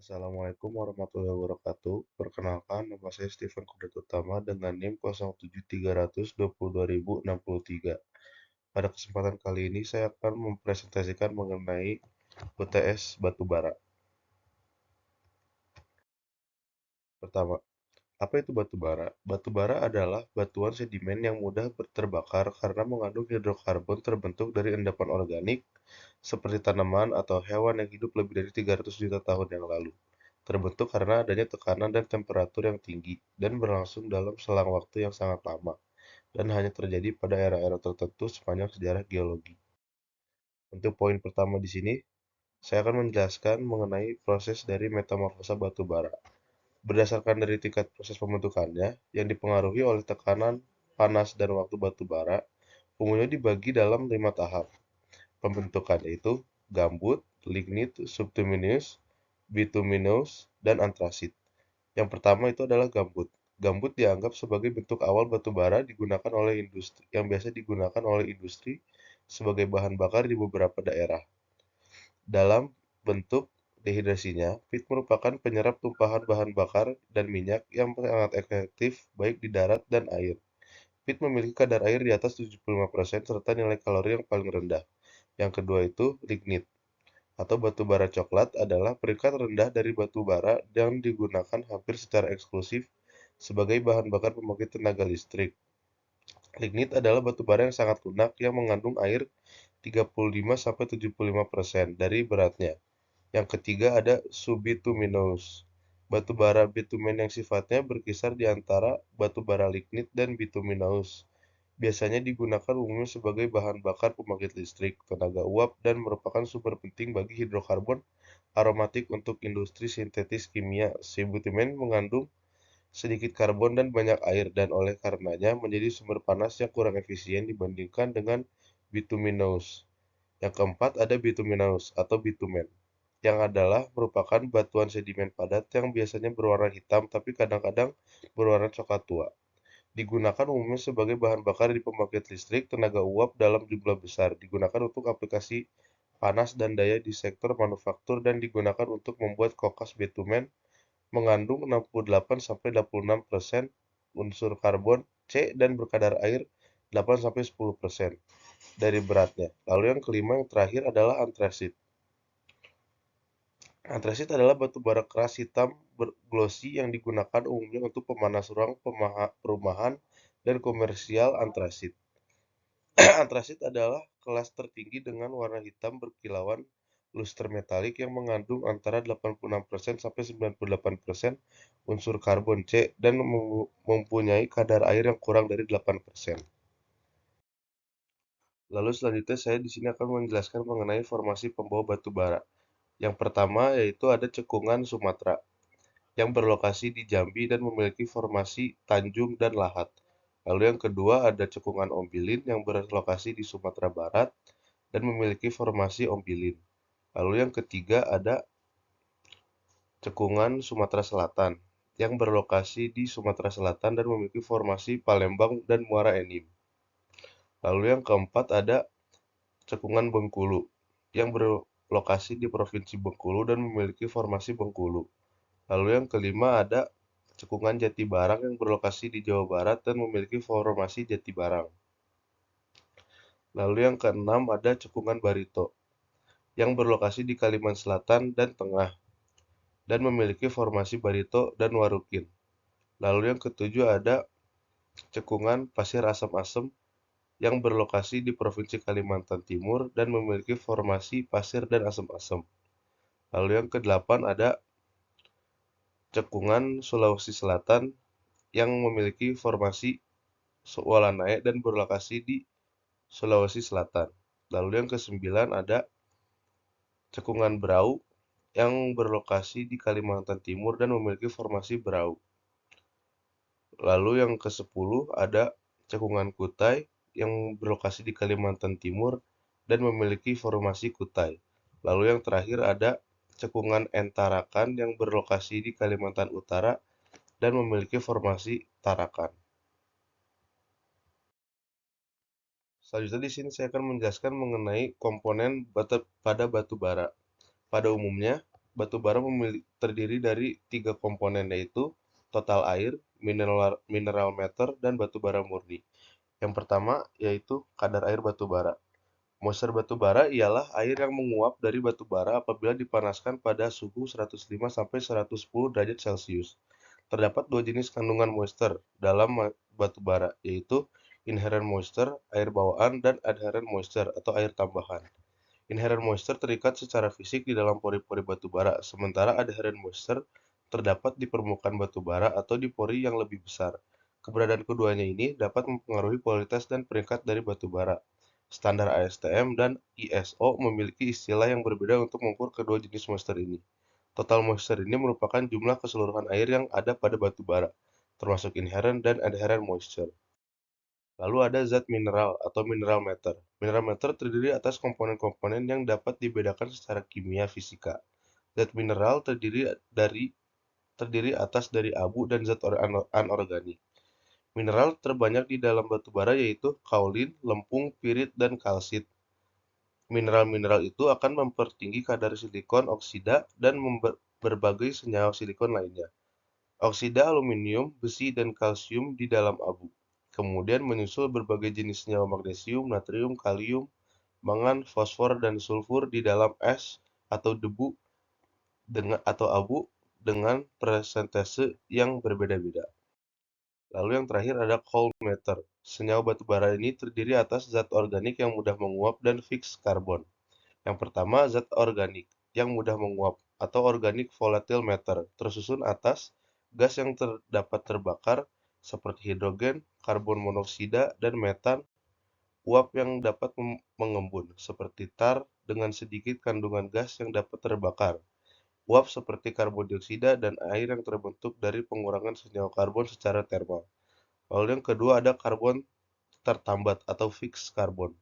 Assalamualaikum warahmatullahi wabarakatuh. Perkenalkan, nama saya Steven Kudrat Utama dengan NIM 073322063. Pada kesempatan kali ini, saya akan mempresentasikan mengenai UTS batubara. Pertama, apa itu batubara? Batubara adalah batuan sedimen yang mudah terbakar karena mengandung hidrokarbon terbentuk dari endapan organik seperti tanaman atau hewan yang hidup lebih dari 300 juta tahun yang lalu. Terbentuk karena adanya tekanan dan temperatur yang tinggi dan berlangsung dalam selang waktu yang sangat lama dan hanya terjadi pada era-era tertentu sepanjang sejarah geologi. Untuk poin pertama di sini, saya akan menjelaskan mengenai proses dari metamorfosa batu bara. Berdasarkan dari tingkat proses pembentukannya yang dipengaruhi oleh tekanan, panas, dan waktu batu bara, umumnya dibagi dalam 5 tahap. Pembentukan yaitu gambut, lignit, subtuminous, bituminous, dan antrasit. Yang pertama itu adalah gambut. Gambut dianggap sebagai bentuk awal batu bara digunakan oleh industri yang biasa digunakan oleh industri sebagai bahan bakar di beberapa daerah. Dalam bentuk dehidrasinya, pit merupakan penyerap tumpahan bahan bakar dan minyak yang sangat efektif baik di darat dan air. Pit memiliki kadar air di atas 75% serta nilai kalori yang paling rendah. Yang kedua itu lignit atau batu bara coklat adalah peringkat rendah dari batu bara yang digunakan hampir secara eksklusif sebagai bahan bakar pembangkit tenaga listrik. Lignit adalah batu bara yang sangat lunak yang mengandung air 35-75% dari beratnya. Yang ketiga ada subbituminous. Batu bara bitumen yang sifatnya berkisar di antara batu bara lignit dan bituminous. Biasanya digunakan umumnya sebagai bahan bakar pembangkit listrik, tenaga uap, dan merupakan sumber penting bagi hidrokarbon aromatik untuk industri sintetis kimia. Si bitumen mengandung sedikit karbon dan banyak air dan oleh karenanya menjadi sumber panas yang kurang efisien dibandingkan dengan bituminous. Yang keempat ada bituminous atau bitumen, yang adalah merupakan batuan sedimen padat yang biasanya berwarna hitam tapi kadang-kadang berwarna coklat tua. Digunakan umumnya sebagai bahan bakar di pembangkit listrik tenaga uap dalam jumlah besar. Digunakan untuk aplikasi panas dan daya di sektor manufaktur dan digunakan untuk membuat kokas bitumen mengandung 68-86% unsur karbon C dan berkadar air 8-10% dari beratnya. Lalu yang kelima yang terakhir adalah antrasit. Antrasit adalah batu bara keras hitam glossy yang digunakan umumnya untuk pemanas ruang, perumahan, dan komersial antrasit. Antrasit adalah kelas tertinggi dengan warna hitam berkilauan luster metalik yang mengandung antara 86% sampai 98% unsur karbon C dan mempunyai kadar air yang kurang dari 8%. Lalu selanjutnya saya di sini akan menjelaskan mengenai formasi pembawa batu bara. Yang pertama yaitu ada cekungan Sumatera yang berlokasi di Jambi dan memiliki formasi tanjung dan lahat. Lalu yang kedua ada cekungan Ombilin yang berlokasi di Sumatera Barat dan memiliki formasi Ombilin. Lalu yang ketiga ada cekungan Sumatera Selatan yang berlokasi di Sumatera Selatan dan memiliki formasi Palembang dan Muara Enim. Lalu yang keempat ada cekungan Bengkulu yang berlokasi di Provinsi Bengkulu dan memiliki formasi Bengkulu. Lalu yang kelima ada cekungan Jatibarang yang berlokasi di Jawa Barat dan memiliki formasi Jatibarang. Lalu yang keenam ada cekungan Barito yang berlokasi di Kalimantan Selatan dan Tengah dan memiliki formasi Barito dan Warukin. Lalu yang ketujuh ada cekungan Pasir Asam-Asem yang berlokasi di Provinsi Kalimantan Timur dan memiliki formasi pasir dan asam-asam. Lalu yang kedelapan ada cekungan Sulawesi Selatan yang memiliki formasi Walanae dan berlokasi di Sulawesi Selatan. Lalu yang kesembilan ada cekungan Berau yang berlokasi di Kalimantan Timur dan memiliki formasi Berau. Lalu yang ke-10 ada cekungan Kutai yang berlokasi di Kalimantan Timur dan memiliki formasi Kutai. Lalu yang terakhir ada cekungan Entarakan yang berlokasi di Kalimantan Utara dan memiliki formasi Tarakan. Selanjutnya di sini saya akan menjelaskan mengenai komponen pada batu bara. Pada umumnya, batu bara terdiri dari 3 komponen yaitu total air, mineral matter, dan batu bara murni. Yang pertama yaitu kadar air batu bara. Moisture batu bara ialah air yang menguap dari batu bara apabila dipanaskan pada suhu 105–110 derajat Celcius. Terdapat dua jenis kandungan moisture dalam batu bara, yaitu inherent moisture, air bawaan, dan adherent moisture atau air tambahan. Inherent moisture terikat secara fisik di dalam pori-pori batu bara, sementara adherent moisture terdapat di permukaan batu bara atau di pori yang lebih besar. Keberadaan keduanya ini dapat mempengaruhi kualitas dan peringkat dari batu bara. Standar ASTM dan ISO memiliki istilah yang berbeda untuk mengukur kedua jenis moisture ini. Total moisture ini merupakan jumlah keseluruhan air yang ada pada batu bara, termasuk inherent dan adherent moisture. Lalu ada zat mineral atau mineral matter. Mineral matter terdiri atas komponen-komponen yang dapat dibedakan secara kimia fisika. Zat mineral terdiri atas dari abu dan zat anorganik. Mineral terbanyak di dalam batu bara yaitu kaolin, lempung, pirit, dan kalsit. Mineral-mineral itu akan mempertinggi kadar silikon oksida dan berbagai senyawa silikon lainnya. Oksida aluminium, besi, dan kalsium di dalam abu. Kemudian menyusul berbagai jenis senyawa magnesium, natrium, kalium, mangan, fosfor, dan sulfur di dalam es atau debu atau abu dengan persentase yang berbeda-beda. Lalu yang terakhir ada cold matter. Senyawa batu bara ini terdiri atas zat organik yang mudah menguap dan fixed karbon. Yang pertama, zat organik yang mudah menguap atau organic volatile matter, tersusun atas gas yang dapat terbakar seperti hidrogen, karbon monoksida, dan metan, uap yang dapat mengembun seperti tar dengan sedikit kandungan gas yang dapat terbakar, uap seperti karbon dioksida, dan air yang terbentuk dari pengurangan senyawa karbon secara termal. Lalu yang kedua ada karbon tertambat atau fixed karbon.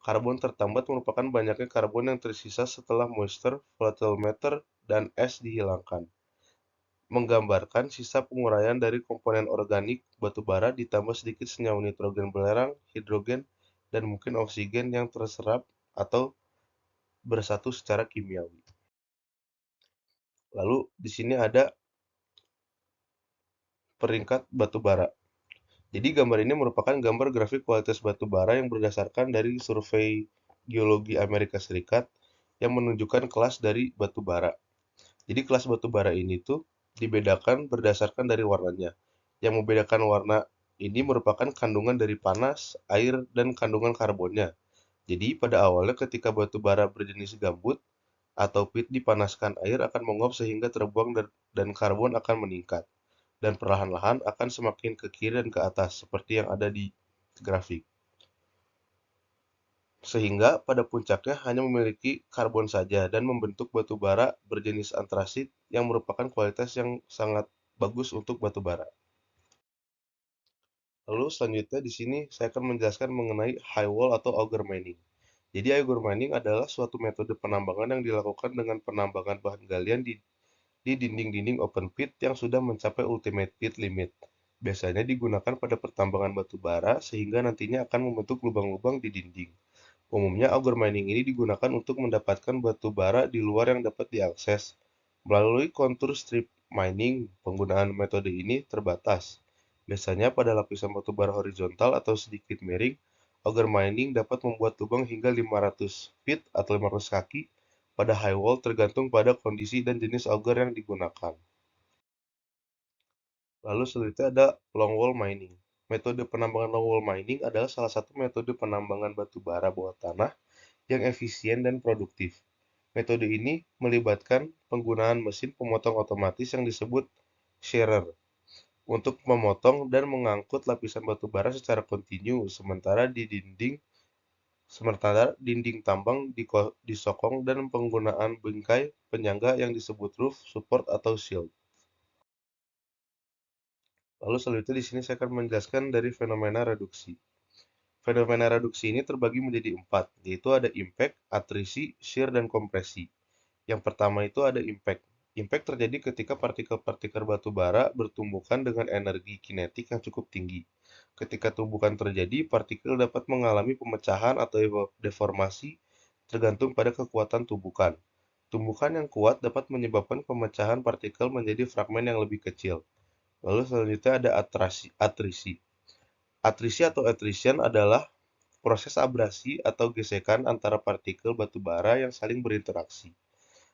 Karbon tertambat merupakan banyaknya karbon yang tersisa setelah moisture, volatile matter, dan es dihilangkan, menggambarkan sisa penguraian dari komponen organik batu bara ditambah sedikit senyawa nitrogen belerang, hidrogen, dan mungkin oksigen yang terserap atau bersatu secara kimiawi. Lalu di sini ada peringkat batu bara. Jadi gambar ini merupakan gambar grafik kualitas batu bara yang berdasarkan dari survei geologi Amerika Serikat yang menunjukkan kelas dari batu bara. Jadi kelas batu bara ini tuh dibedakan berdasarkan dari warnanya. Yang membedakan warna ini merupakan kandungan dari panas, air, dan kandungan karbonnya. Jadi pada awalnya ketika batu bara berjenis gambut atau pit dipanaskan, air akan menguap sehingga terbuang dan karbon akan meningkat. Dan perlahan-lahan akan semakin ke kiri dan ke atas seperti yang ada di grafik. Sehingga pada puncaknya hanya memiliki karbon saja dan membentuk batu bara berjenis antrasit yang merupakan kualitas yang sangat bagus untuk batu bara. Lalu selanjutnya di sini saya akan menjelaskan mengenai high wall atau auger mining. Jadi auger mining adalah suatu metode penambangan yang dilakukan dengan penambangan bahan galian di dinding-dinding open pit yang sudah mencapai ultimate pit limit. Biasanya digunakan pada pertambangan batu bara sehingga nantinya akan membentuk lubang-lubang di dinding. Umumnya auger mining ini digunakan untuk mendapatkan batu bara di luar yang dapat diakses. Melalui contour strip mining, penggunaan metode ini terbatas. Biasanya pada lapisan batu bara horizontal atau sedikit miring, auger mining dapat membuat lubang hingga 500 feet atau 500 kaki pada high wall tergantung pada kondisi dan jenis auger yang digunakan. Lalu selanjutnya ada long wall mining. Metode penambangan long wall mining adalah salah satu metode penambangan batu bara bawah tanah yang efisien dan produktif. Metode ini melibatkan penggunaan mesin pemotong otomatis yang disebut shearer untuk memotong dan mengangkut lapisan batu bara secara kontinu, sementara dinding tambang disokong dan penggunaan bingkai penyangga yang disebut roof support atau shield. Lalu selanjutnya di sini saya akan menjelaskan dari fenomena reduksi. Fenomena reduksi ini terbagi menjadi 4, yaitu ada impact, atrisi, shear, dan kompresi. Yang pertama itu ada impact. Impact terjadi ketika partikel-partikel batu bara bertumbukan dengan energi kinetik yang cukup tinggi. Ketika tumbukan terjadi, partikel dapat mengalami pemecahan atau deformasi tergantung pada kekuatan tumbukan. Tumbukan yang kuat dapat menyebabkan pemecahan partikel menjadi fragmen yang lebih kecil. Lalu selanjutnya ada atrisi. Atrisi atau attrition adalah proses abrasi atau gesekan antara partikel batu bara yang saling berinteraksi.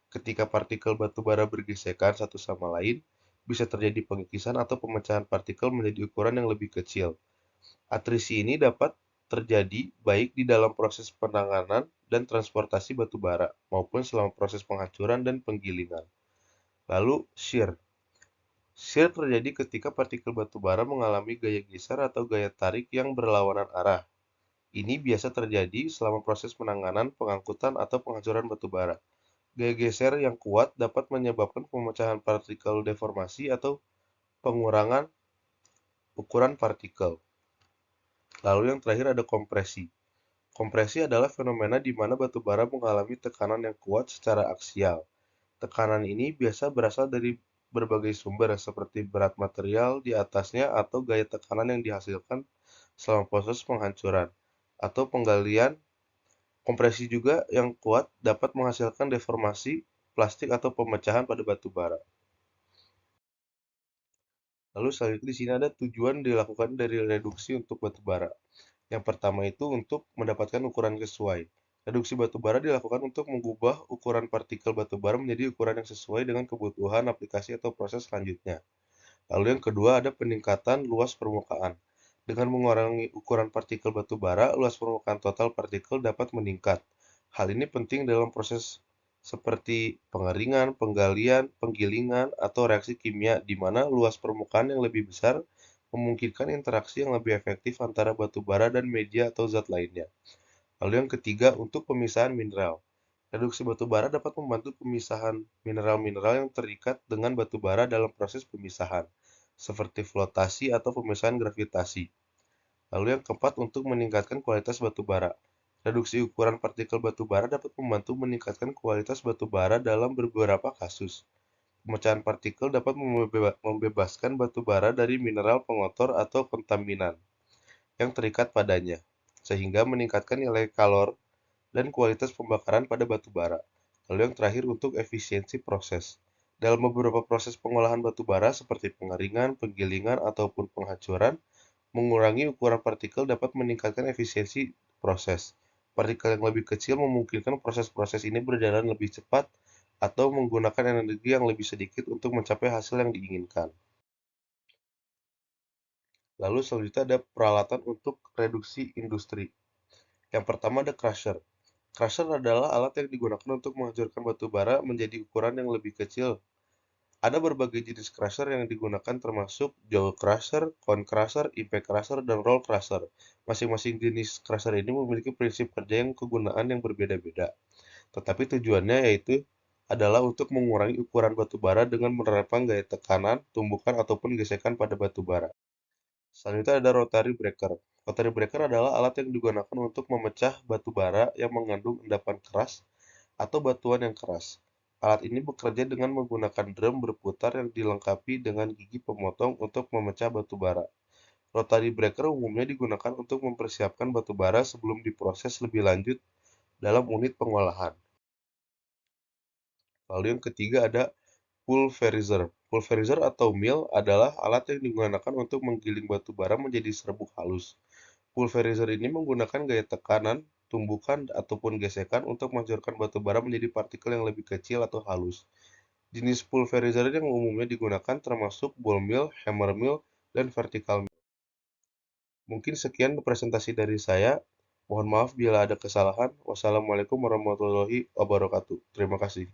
Ketika partikel batu bara bergesekan satu sama lain, bisa terjadi pengikisan atau pemecahan partikel menjadi ukuran yang lebih kecil. Atrisi ini dapat terjadi baik di dalam proses penanganan dan transportasi batu bara, maupun selama proses penghancuran dan penggilingan. Lalu, shear. Shear terjadi ketika partikel batu bara mengalami gaya geser atau gaya tarik yang berlawanan arah. Ini biasa terjadi selama proses penanganan, pengangkutan, atau penghancuran batu bara. Gaya geser yang kuat dapat menyebabkan pemecahan partikel deformasi atau pengurangan ukuran partikel. Lalu yang terakhir ada kompresi. Kompresi adalah fenomena di mana batu bara mengalami tekanan yang kuat secara aksial. Tekanan ini biasa berasal dari berbagai sumber seperti berat material di atasnya atau gaya tekanan yang dihasilkan selama proses penghancuran atau penggalian. Kompresi juga yang kuat dapat menghasilkan deformasi plastik atau pemecahan pada batu bara. Lalu selanjutnya di sini ada tujuan dilakukan dari reduksi untuk batu bara. Yang pertama itu untuk mendapatkan ukuran sesuai. Reduksi batu bara dilakukan untuk mengubah ukuran partikel batu bara menjadi ukuran yang sesuai dengan kebutuhan aplikasi atau proses selanjutnya. Lalu yang kedua ada peningkatan luas permukaan. Dengan mengurangi ukuran partikel batu bara, luas permukaan total partikel dapat meningkat. Hal ini penting dalam proses seperti pengeringan, penggalian, penggilingan, atau reaksi kimia di mana luas permukaan yang lebih besar memungkinkan interaksi yang lebih efektif antara batu bara dan media atau zat lainnya. Lalu yang ketiga, untuk pemisahan mineral. Reduksi batu bara dapat membantu pemisahan mineral-mineral yang terikat dengan batu bara dalam proses pemisahan, seperti flotasi atau pemisahan gravitasi. Lalu yang keempat, untuk meningkatkan kualitas batu bara. Reduksi ukuran partikel batu bara dapat membantu meningkatkan kualitas batu bara dalam beberapa kasus. Pemecahan partikel dapat membebaskan batu bara dari mineral pengotor atau kontaminan yang terikat padanya, sehingga meningkatkan nilai kalor dan kualitas pembakaran pada batu bara. Lalu yang terakhir untuk efisiensi proses. Dalam beberapa proses pengolahan batu bara seperti pengeringan, penggilingan, ataupun penghancuran, mengurangi ukuran partikel dapat meningkatkan efisiensi proses. Partikel yang lebih kecil memungkinkan proses-proses ini berjalan lebih cepat atau menggunakan energi yang lebih sedikit untuk mencapai hasil yang diinginkan. Lalu selanjutnya ada peralatan untuk reduksi industri. Yang pertama ada crusher. Crusher adalah alat yang digunakan untuk menghancurkan batu bara menjadi ukuran yang lebih kecil. Ada berbagai jenis crusher yang digunakan termasuk jaw crusher, cone crusher, impact crusher, dan roll crusher. Masing-masing jenis crusher ini memiliki prinsip kerja yang kegunaan yang berbeda-beda. Tetapi tujuannya yaitu adalah untuk mengurangi ukuran batu bara dengan menerapkan gaya tekanan, tumbukan, ataupun gesekan pada batu bara. Selanjutnya ada rotary breaker. Rotary breaker adalah alat yang digunakan untuk memecah batu bara yang mengandung endapan keras atau batuan yang keras. Alat ini bekerja dengan menggunakan drum berputar yang dilengkapi dengan gigi pemotong untuk memecah batu bara. Rotary breaker umumnya digunakan untuk mempersiapkan batu bara sebelum diproses lebih lanjut dalam unit pengolahan. Lalu yang ketiga ada pulverizer. Pulverizer atau mill adalah alat yang digunakan untuk menggiling batu bara menjadi serbuk halus. Pulverizer ini menggunakan gaya tekanan, tumbukan, ataupun gesekan untuk menghancurkan batu bara menjadi partikel yang lebih kecil atau halus. Jenis pulverizer yang umumnya digunakan termasuk ball mill, hammer mill, dan vertical mill. Mungkin sekian presentasi dari saya. Mohon maaf bila ada kesalahan. Wassalamualaikum warahmatullahi wabarakatuh. Terima kasih.